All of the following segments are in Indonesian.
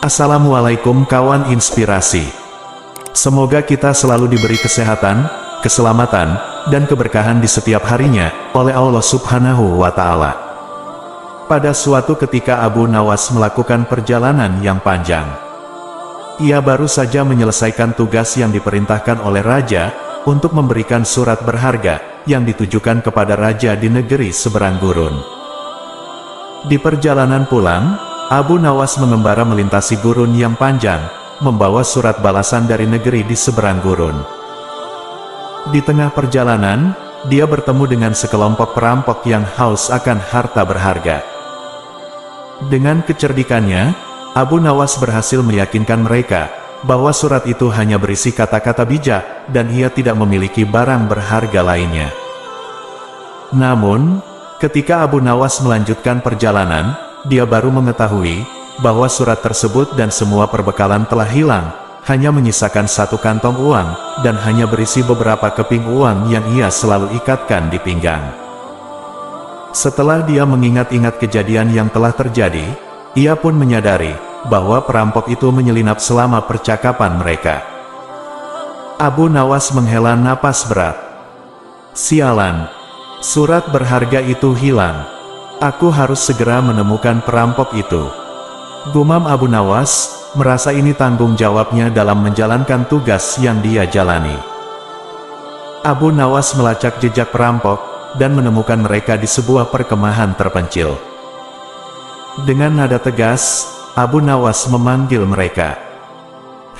Assalamualaikum kawan inspirasi. Semoga kita selalu diberi kesehatan, keselamatan, dan keberkahan di setiap harinya, oleh Allah Subhanahu wa Ta'ala. Pada suatu ketika Abu Nawas melakukan perjalanan yang panjang. Ia baru saja menyelesaikan tugas yang diperintahkan oleh raja, untuk memberikan surat berharga, yang ditujukan kepada raja di negeri seberang gurun. Di perjalanan pulang, Abu Nawas mengembara melintasi gurun yang panjang, membawa surat balasan dari negeri di seberang gurun. Di tengah perjalanan, dia bertemu dengan sekelompok perampok yang haus akan harta berharga. Dengan kecerdikannya, Abu Nawas berhasil meyakinkan mereka, bahwa surat itu hanya berisi kata-kata bijak, dan ia tidak memiliki barang berharga lainnya. Namun, ketika Abu Nawas melanjutkan perjalanan, dia baru mengetahui, bahwa surat tersebut dan semua perbekalan telah hilang, hanya menyisakan satu kantong uang, dan hanya berisi beberapa keping uang yang ia selalu ikatkan di pinggang. Setelah dia mengingat-ingat kejadian yang telah terjadi, ia pun menyadari, bahwa perampok itu menyelinap selama percakapan mereka. Abu Nawas menghela napas berat. Sialan, surat berharga itu hilang. Aku harus segera menemukan perampok itu. Gumam Abu Nawas, merasa ini tanggung jawabnya dalam menjalankan tugas yang dia jalani. Abu Nawas melacak jejak perampok, dan menemukan mereka di sebuah perkemahan terpencil. Dengan nada tegas, Abu Nawas memanggil mereka.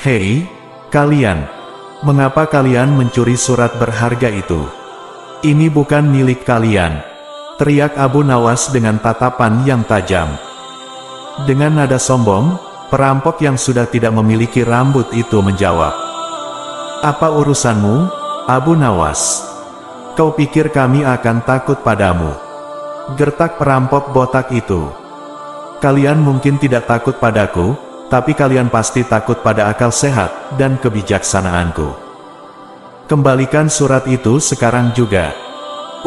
Hei, kalian! Mengapa kalian mencuri surat berharga itu? Ini bukan milik kalian, teriak Abu Nawas dengan tatapan yang tajam. Dengan nada sombong, perampok yang sudah tidak memiliki rambut itu menjawab. Apa urusanmu, Abu Nawas? Kau pikir kami akan takut padamu? Gertak perampok botak itu. Kalian mungkin tidak takut padaku, tapi kalian pasti takut pada akal sehat dan kebijaksanaanku. Kembalikan surat itu sekarang juga,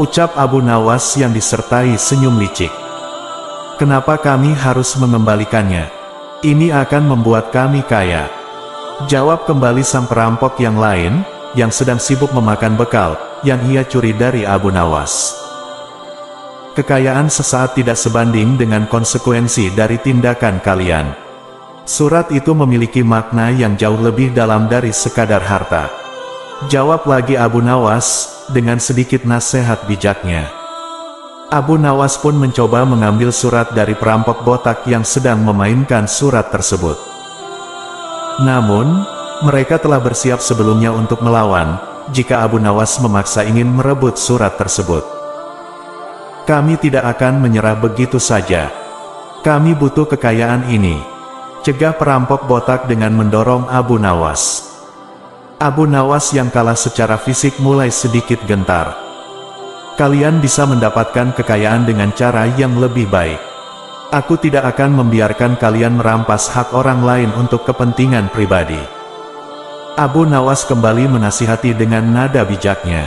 ucap Abu Nawas yang disertai senyum licik. Kenapa kami harus mengembalikannya? Ini akan membuat kami kaya. Jawab kembali sang perampok yang lain, yang sedang sibuk memakan bekal, yang ia curi dari Abu Nawas. Kekayaan sesaat tidak sebanding dengan konsekuensi dari tindakan kalian. Surat itu memiliki makna yang jauh lebih dalam dari sekadar harta. Jawab lagi Abu Nawas, dengan sedikit nasihat bijaknya. Abu Nawas pun mencoba mengambil surat dari perampok botak yang sedang memainkan surat tersebut. Namun, mereka telah bersiap sebelumnya untuk melawan, jika Abu Nawas memaksa ingin merebut surat tersebut. Kami tidak akan menyerah begitu saja. Kami butuh kekayaan ini, cegah perampok botak dengan mendorong Abu Nawas. Abu Nawas yang kalah secara fisik mulai sedikit gentar. Kalian bisa mendapatkan kekayaan dengan cara yang lebih baik. Aku tidak akan membiarkan kalian merampas hak orang lain untuk kepentingan pribadi. Abu Nawas kembali menasihati dengan nada bijaknya.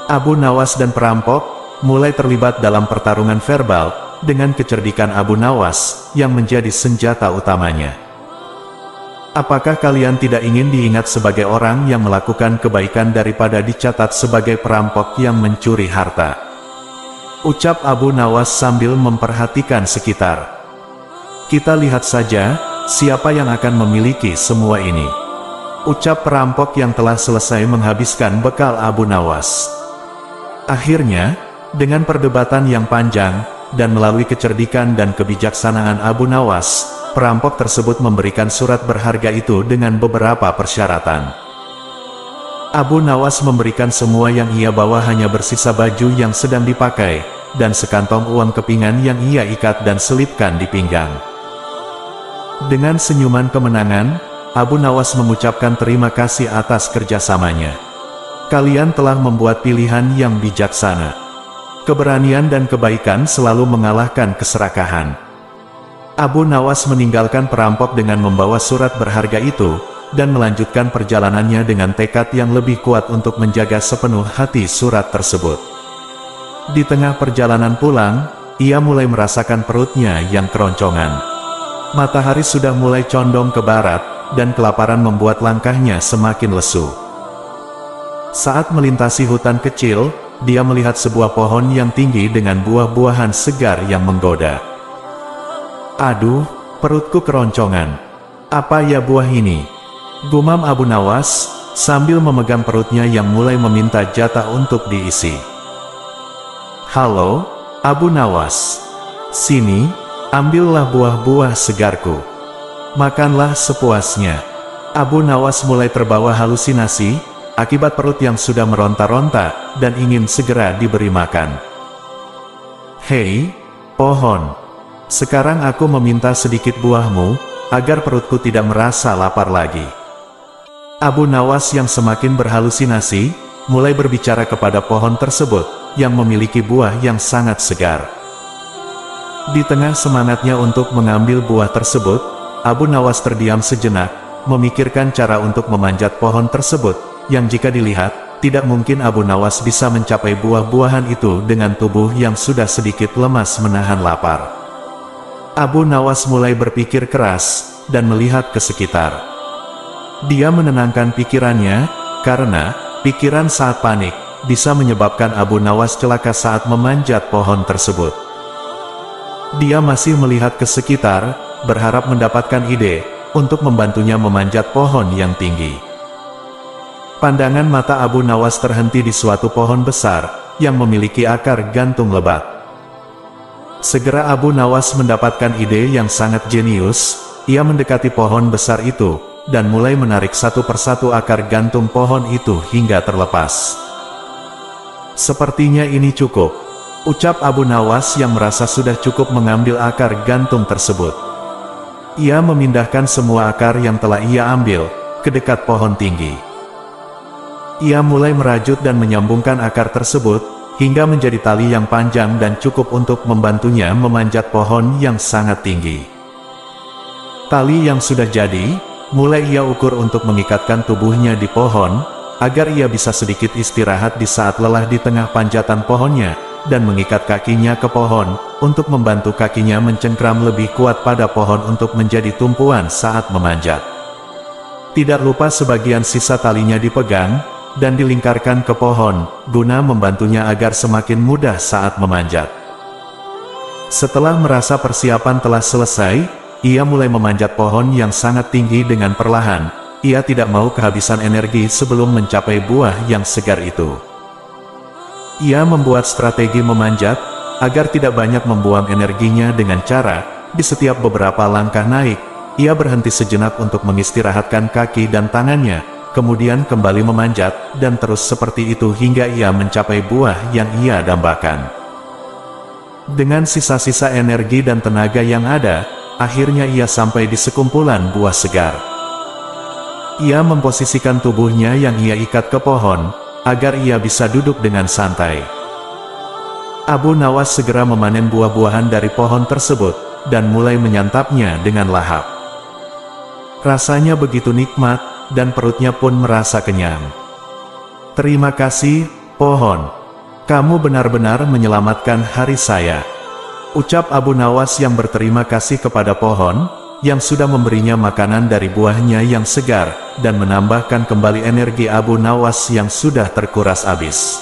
Abu Nawas dan perampok mulai terlibat dalam pertarungan verbal, dengan kecerdikan Abu Nawas, yang menjadi senjata utamanya. Apakah kalian tidak ingin diingat sebagai orang yang melakukan kebaikan daripada dicatat sebagai perampok yang mencuri harta? Ucap Abu Nawas sambil memperhatikan sekitar. Kita lihat saja, siapa yang akan memiliki semua ini. Ucap perampok yang telah selesai menghabiskan bekal Abu Nawas. Akhirnya, dengan perdebatan yang panjang, dan melalui kecerdikan dan kebijaksanaan Abu Nawas, perampok tersebut memberikan surat berharga itu dengan beberapa persyaratan. Abu Nawas memberikan semua yang ia bawa, hanya bersisa baju yang sedang dipakai, dan sekantong uang kepingan yang ia ikat dan selipkan di pinggang. Dengan senyuman kemenangan, Abu Nawas mengucapkan terima kasih atas kerjasamanya. Kalian telah membuat pilihan yang bijaksana. Keberanian dan kebaikan selalu mengalahkan keserakahan. Abu Nawas meninggalkan perampok dengan membawa surat berharga itu, dan melanjutkan perjalanannya dengan tekad yang lebih kuat untuk menjaga sepenuh hati surat tersebut. Di tengah perjalanan pulang, ia mulai merasakan perutnya yang keroncongan. Matahari sudah mulai condong ke barat, dan kelaparan membuat langkahnya semakin lesu. Saat melintasi hutan kecil, dia melihat sebuah pohon yang tinggi dengan buah-buahan segar yang menggoda. "Aduh, perutku keroncongan. Apa ya buah ini?" gumam Abu Nawas, sambil memegang perutnya yang mulai meminta jatah untuk diisi. "Halo, Abu Nawas. Sini, ambillah buah-buah segarku. Makanlah sepuasnya." Abu Nawas mulai terbawa halusinasi, akibat perut yang sudah meronta-ronta, dan ingin segera diberi makan. "Hei, pohon. Sekarang aku meminta sedikit buahmu, agar perutku tidak merasa lapar lagi." Abu Nawas yang semakin berhalusinasi, mulai berbicara kepada pohon tersebut, yang memiliki buah yang sangat segar. Di tengah semangatnya untuk mengambil buah tersebut, Abu Nawas terdiam sejenak, memikirkan cara untuk memanjat pohon tersebut, yang jika dilihat, tidak mungkin Abu Nawas bisa mencapai buah-buahan itu dengan tubuh yang sudah sedikit lemas menahan lapar. Abu Nawas mulai berpikir keras, dan melihat ke sekitar. Dia menenangkan pikirannya, karena pikiran saat panik bisa menyebabkan Abu Nawas celaka saat memanjat pohon tersebut. Dia masih melihat ke sekitar, berharap mendapatkan ide untuk membantunya memanjat pohon yang tinggi. Pandangan mata Abu Nawas terhenti di suatu pohon besar, yang memiliki akar gantung lebat. Segera Abu Nawas mendapatkan ide yang sangat jenius, ia mendekati pohon besar itu, dan mulai menarik satu persatu akar gantung pohon itu hingga terlepas. "Sepertinya ini cukup," ucap Abu Nawas yang merasa sudah cukup mengambil akar gantung tersebut. Ia memindahkan semua akar yang telah ia ambil, ke dekat pohon tinggi. Ia mulai merajut dan menyambungkan akar tersebut, hingga menjadi tali yang panjang dan cukup untuk membantunya memanjat pohon yang sangat tinggi. Tali yang sudah jadi, mulai ia ukur untuk mengikatkan tubuhnya di pohon, agar ia bisa sedikit istirahat di saat lelah di tengah panjatan pohonnya, dan mengikat kakinya ke pohon, untuk membantu kakinya mencengkram lebih kuat pada pohon untuk menjadi tumpuan saat memanjat. Tidak lupa sebagian sisa talinya dipegang, dan dilingkarkan ke pohon, guna membantunya agar semakin mudah saat memanjat. Setelah merasa persiapan telah selesai, ia mulai memanjat pohon yang sangat tinggi dengan perlahan. Ia tidak mau kehabisan energi sebelum mencapai buah yang segar itu. Ia membuat strategi memanjat, agar tidak banyak membuang energinya dengan cara, di setiap beberapa langkah naik, ia berhenti sejenak untuk mengistirahatkan kaki dan tangannya, kemudian kembali memanjat, dan terus seperti itu hingga ia mencapai buah yang ia dambakan. Dengan sisa-sisa energi dan tenaga yang ada, akhirnya ia sampai di sekumpulan buah segar. Ia memposisikan tubuhnya yang ia ikat ke pohon, agar ia bisa duduk dengan santai. Abu Nawas segera memanen buah-buahan dari pohon tersebut, dan mulai menyantapnya dengan lahap. Rasanya begitu nikmat, dan perutnya pun merasa kenyang. "Terima kasih, pohon. Kamu benar-benar menyelamatkan hari saya," ucap Abu Nawas yang berterima kasih kepada pohon, yang sudah memberinya makanan dari buahnya yang segar, dan menambahkan kembali energi Abu Nawas yang sudah terkuras habis.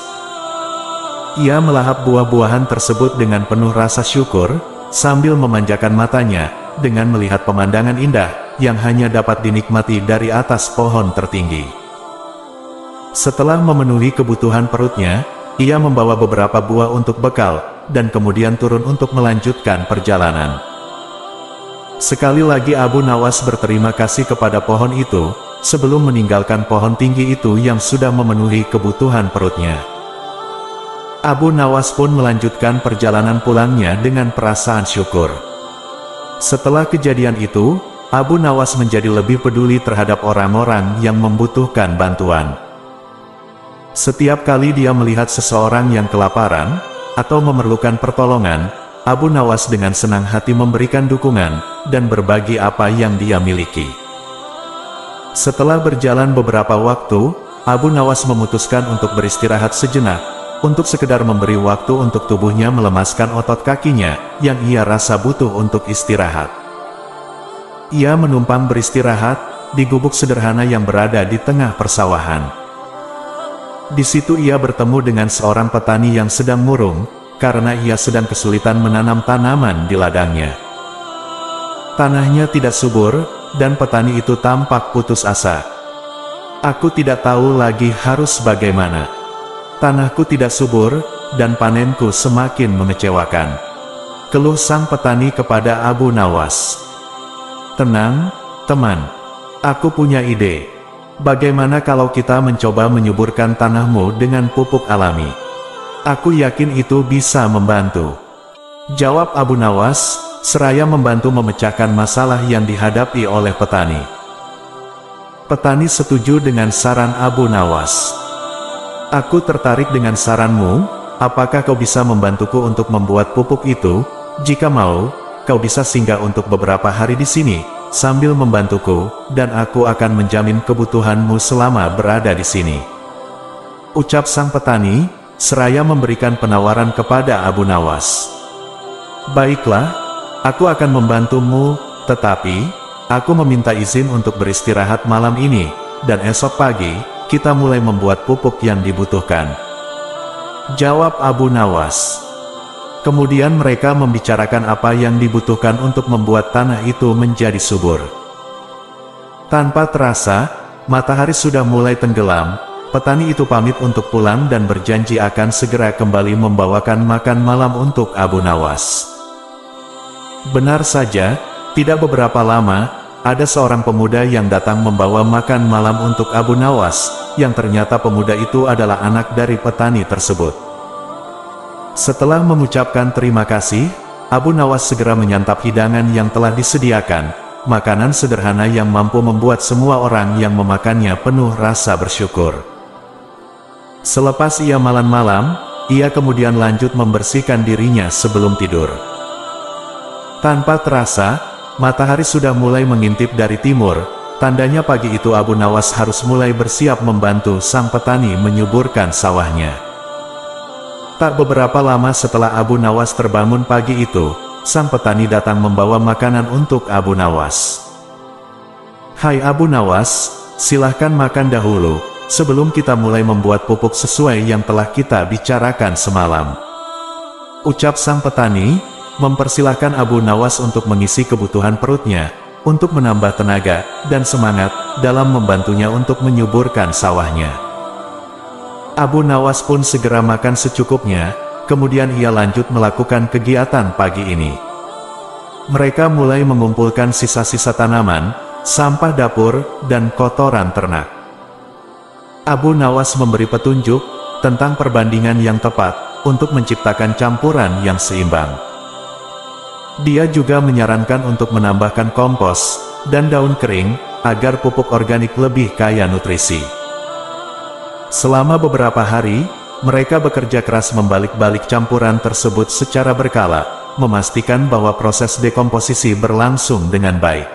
Ia melahap buah-buahan tersebut dengan penuh rasa syukur, sambil memanjakan matanya, dengan melihat pemandangan indah, yang hanya dapat dinikmati dari atas pohon tertinggi. Setelah memenuhi kebutuhan perutnya, ia membawa beberapa buah untuk bekal, dan kemudian turun untuk melanjutkan perjalanan. Sekali lagi Abu Nawas berterima kasih kepada pohon itu, sebelum meninggalkan pohon tinggi itu yang sudah memenuhi kebutuhan perutnya. Abu Nawas pun melanjutkan perjalanan pulangnya dengan perasaan syukur. Setelah kejadian itu, Abu Nawas menjadi lebih peduli terhadap orang-orang yang membutuhkan bantuan. Setiap kali dia melihat seseorang yang kelaparan, atau memerlukan pertolongan, Abu Nawas dengan senang hati memberikan dukungan, dan berbagi apa yang dia miliki. Setelah berjalan beberapa waktu, Abu Nawas memutuskan untuk beristirahat sejenak, untuk sekedar memberi waktu untuk tubuhnya melemaskan otot kakinya, yang ia rasa butuh untuk istirahat. Ia menumpang beristirahat di gubuk sederhana yang berada di tengah persawahan. Di situ ia bertemu dengan seorang petani yang sedang murung, karena ia sedang kesulitan menanam tanaman di ladangnya. Tanahnya tidak subur, dan petani itu tampak putus asa. Aku tidak tahu lagi harus bagaimana. Tanahku tidak subur, dan panenku semakin mengecewakan. Keluh sang petani kepada Abu Nawas. Tenang, teman. Aku punya ide. Bagaimana kalau kita mencoba menyuburkan tanahmu dengan pupuk alami? Aku yakin itu bisa membantu. Jawab Abu Nawas, seraya membantu memecahkan masalah yang dihadapi oleh petani. Petani setuju dengan saran Abu Nawas. Aku tertarik dengan saranmu, apakah kau bisa membantuku untuk membuat pupuk itu? Jika mau, kau bisa singgah untuk beberapa hari di sini, sambil membantuku, dan aku akan menjamin kebutuhanmu selama berada di sini. Ucap sang petani, seraya memberikan penawaran kepada Abu Nawas. Baiklah, aku akan membantumu, tetapi aku meminta izin untuk beristirahat malam ini, dan esok pagi, kita mulai membuat pupuk yang dibutuhkan. Jawab Abu Nawas. Kemudian mereka membicarakan apa yang dibutuhkan untuk membuat tanah itu menjadi subur. Tanpa terasa, matahari sudah mulai tenggelam, petani itu pamit untuk pulang dan berjanji akan segera kembali membawakan makan malam untuk Abu Nawas. Benar saja, tidak beberapa lama, ada seorang pemuda yang datang membawa makan malam untuk Abu Nawas, yang ternyata pemuda itu adalah anak dari petani tersebut. Setelah mengucapkan terima kasih, Abu Nawas segera menyantap hidangan yang telah disediakan, makanan sederhana yang mampu membuat semua orang yang memakannya penuh rasa bersyukur. Selepas ia malam-malam, ia kemudian lanjut membersihkan dirinya sebelum tidur. Tanpa terasa, matahari sudah mulai mengintip dari timur, tandanya pagi itu Abu Nawas harus mulai bersiap membantu sang petani menyuburkan sawahnya. Tak beberapa lama setelah Abu Nawas terbangun pagi itu, sang petani datang membawa makanan untuk Abu Nawas. Hai Abu Nawas, silahkan makan dahulu, sebelum kita mulai membuat pupuk sesuai yang telah kita bicarakan semalam. Ucap sang petani, mempersilahkan Abu Nawas untuk mengisi kebutuhan perutnya, untuk menambah tenaga dan semangat dalam membantunya untuk menyuburkan sawahnya. Abu Nawas pun segera makan secukupnya, kemudian ia lanjut melakukan kegiatan pagi ini. Mereka mulai mengumpulkan sisa-sisa tanaman, sampah dapur, dan kotoran ternak. Abu Nawas memberi petunjuk tentang perbandingan yang tepat untuk menciptakan campuran yang seimbang. Dia juga menyarankan untuk menambahkan kompos dan daun kering agar pupuk organik lebih kaya nutrisi. Selama beberapa hari, mereka bekerja keras membalik-balik campuran tersebut secara berkala, memastikan bahwa proses dekomposisi berlangsung dengan baik.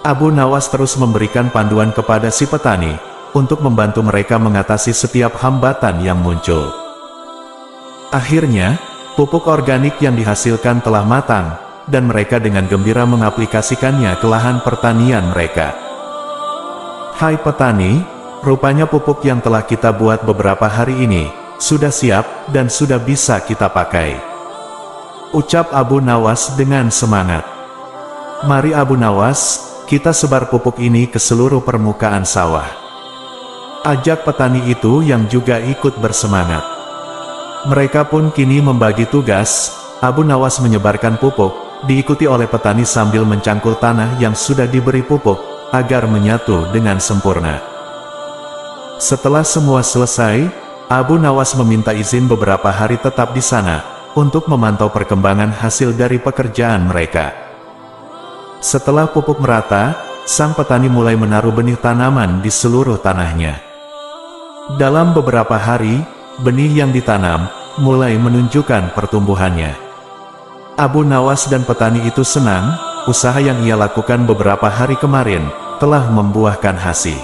Abu Nawas terus memberikan panduan kepada si petani, untuk membantu mereka mengatasi setiap hambatan yang muncul. Akhirnya, pupuk organik yang dihasilkan telah matang, dan mereka dengan gembira mengaplikasikannya ke lahan pertanian mereka. Hai petani, rupanya pupuk yang telah kita buat beberapa hari ini, sudah siap dan sudah bisa kita pakai. Ucap Abu Nawas dengan semangat. Mari Abu Nawas, kita sebar pupuk ini ke seluruh permukaan sawah. Ajak petani itu yang juga ikut bersemangat. Mereka pun kini membagi tugas. Abu Nawas menyebarkan pupuk, diikuti oleh petani sambil mencangkul tanah yang sudah diberi pupuk, agar menyatu dengan sempurna. Setelah semua selesai, Abu Nawas meminta izin beberapa hari tetap di sana, untuk memantau perkembangan hasil dari pekerjaan mereka. Setelah pupuk merata, sang petani mulai menaruh benih tanaman di seluruh tanahnya. Dalam beberapa hari, benih yang ditanam mulai menunjukkan pertumbuhannya. Abu Nawas dan petani itu senang, usaha yang ia lakukan beberapa hari kemarin telah membuahkan hasil.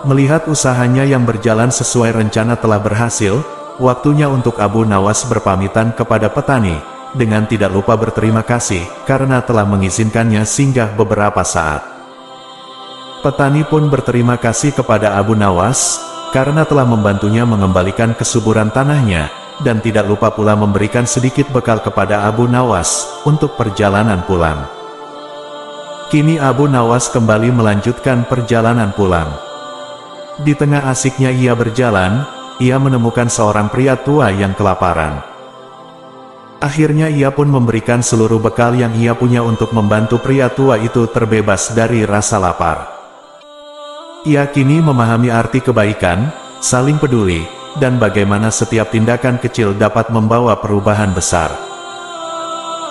Melihat usahanya yang berjalan sesuai rencana telah berhasil, waktunya untuk Abu Nawas berpamitan kepada petani, dengan tidak lupa berterima kasih karena telah mengizinkannya singgah beberapa saat. Petani pun berterima kasih kepada Abu Nawas karena telah membantunya mengembalikan kesuburan tanahnya, dan tidak lupa pula memberikan sedikit bekal kepada Abu Nawas untuk perjalanan pulang. Kini Abu Nawas kembali melanjutkan perjalanan pulang. Di tengah asiknya ia berjalan, ia menemukan seorang pria tua yang kelaparan. Akhirnya ia pun memberikan seluruh bekal yang ia punya untuk membantu pria tua itu terbebas dari rasa lapar. Ia kini memahami arti kebaikan, saling peduli, dan bagaimana setiap tindakan kecil dapat membawa perubahan besar.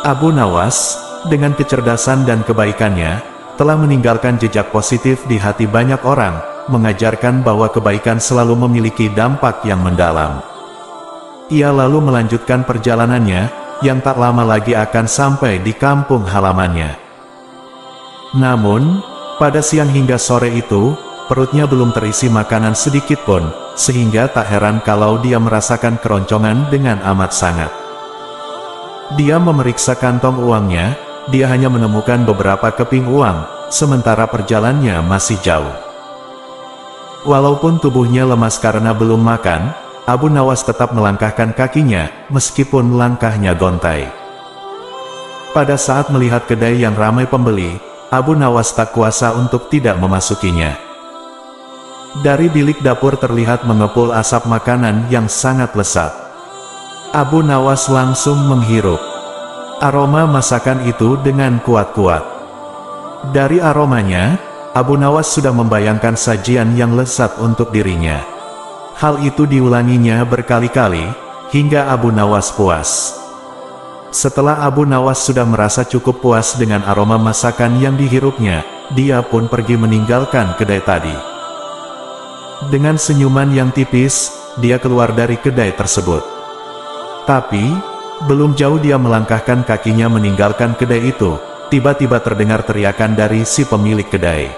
Abu Nawas, dengan kecerdasan dan kebaikannya, telah meninggalkan jejak positif di hati banyak orang, mengajarkan bahwa kebaikan selalu memiliki dampak yang mendalam. Ia lalu melanjutkan perjalanannya, yang tak lama lagi akan sampai di kampung halamannya. Namun, pada siang hingga sore itu, perutnya belum terisi makanan sedikit pun, sehingga tak heran kalau dia merasakan keroncongan dengan amat sangat. Dia memeriksa kantong uangnya, dia hanya menemukan beberapa keping uang, sementara perjalanannya masih jauh. Walaupun tubuhnya lemas karena belum makan, Abu Nawas tetap melangkahkan kakinya, meskipun langkahnya gontai. Pada saat melihat kedai yang ramai pembeli, Abu Nawas tak kuasa untuk tidak memasukinya. Dari bilik dapur terlihat mengepul asap makanan yang sangat lezat. Abu Nawas langsung menghirup aroma masakan itu dengan kuat-kuat. Dari aromanya, Abu Nawas sudah membayangkan sajian yang lezat untuk dirinya. Hal itu diulanginya berkali-kali, hingga Abu Nawas puas. Setelah Abu Nawas sudah merasa cukup puas dengan aroma masakan yang dihirupnya, dia pun pergi meninggalkan kedai tadi. Dengan senyuman yang tipis, dia keluar dari kedai tersebut. Tapi, belum jauh dia melangkahkan kakinya meninggalkan kedai itu, tiba-tiba terdengar teriakan dari si pemilik kedai.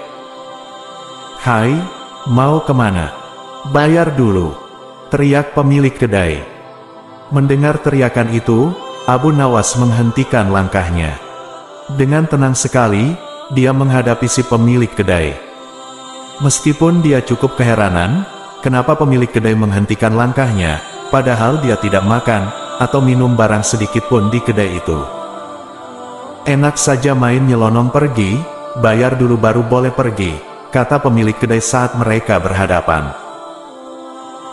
"Hai, mau kemana? Bayar dulu!" teriak pemilik kedai. Mendengar teriakan itu, Abu Nawas menghentikan langkahnya. Dengan tenang sekali, dia menghadapi si pemilik kedai. Meskipun dia cukup keheranan, kenapa pemilik kedai menghentikan langkahnya, padahal dia tidak makan, atau minum barang sedikit pun di kedai itu. "Enak saja main nyelonong pergi, bayar dulu baru boleh pergi," kata pemilik kedai saat mereka berhadapan.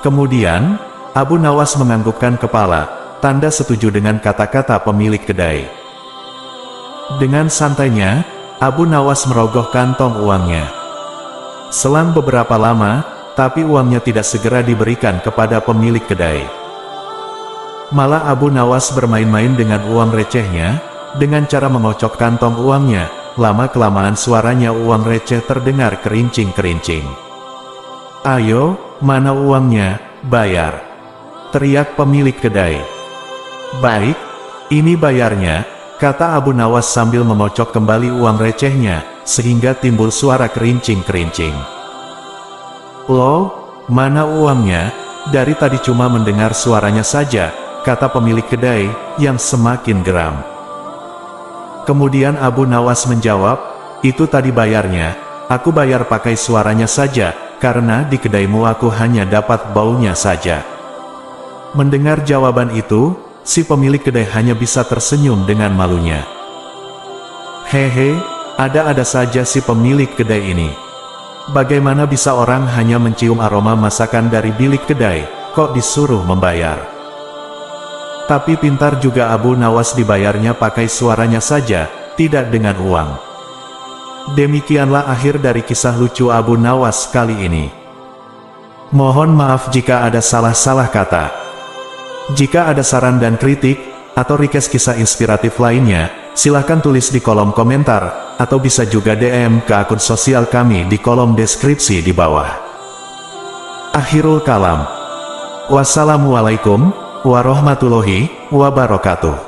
Kemudian, Abu Nawas menganggukkan kepala, tanda setuju dengan kata-kata pemilik kedai. Dengan santainya, Abu Nawas merogoh kantong uangnya. Selang beberapa lama, tapi uangnya tidak segera diberikan kepada pemilik kedai. Malah Abu Nawas bermain-main dengan uang recehnya, dengan cara mengocok kantong uangnya. Lama-kelamaan suaranya uang receh terdengar kerincing-kerincing. "Ayo, mana uangnya, bayar!" teriak pemilik kedai. "Baik, ini bayarnya," kata Abu Nawas sambil mengocok kembali uang recehnya, sehingga timbul suara kerincing-kerincing. "Loh, mana uangnya? Dari tadi cuma mendengar suaranya saja," kata pemilik kedai, yang semakin geram. Kemudian Abu Nawas menjawab, "Itu tadi bayarnya, aku bayar pakai suaranya saja, karena di kedaimu aku hanya dapat baunya saja." Mendengar jawaban itu, si pemilik kedai hanya bisa tersenyum dengan malunya. "Hehe, ada-ada saja si pemilik kedai ini. Bagaimana bisa orang hanya mencium aroma masakan dari bilik kedai, kok disuruh membayar?" Tapi pintar juga Abu Nawas, dibayarnya pakai suaranya saja, tidak dengan uang. Demikianlah akhir dari kisah lucu Abu Nawas kali ini. Mohon maaf jika ada salah-salah kata. Jika ada saran dan kritik, atau request kisah inspiratif lainnya, silahkan tulis di kolom komentar, atau bisa juga DM ke akun sosial kami di kolom deskripsi di bawah. Akhirul kalam. Wassalamualaikum warahmatullahi wabarakatuh.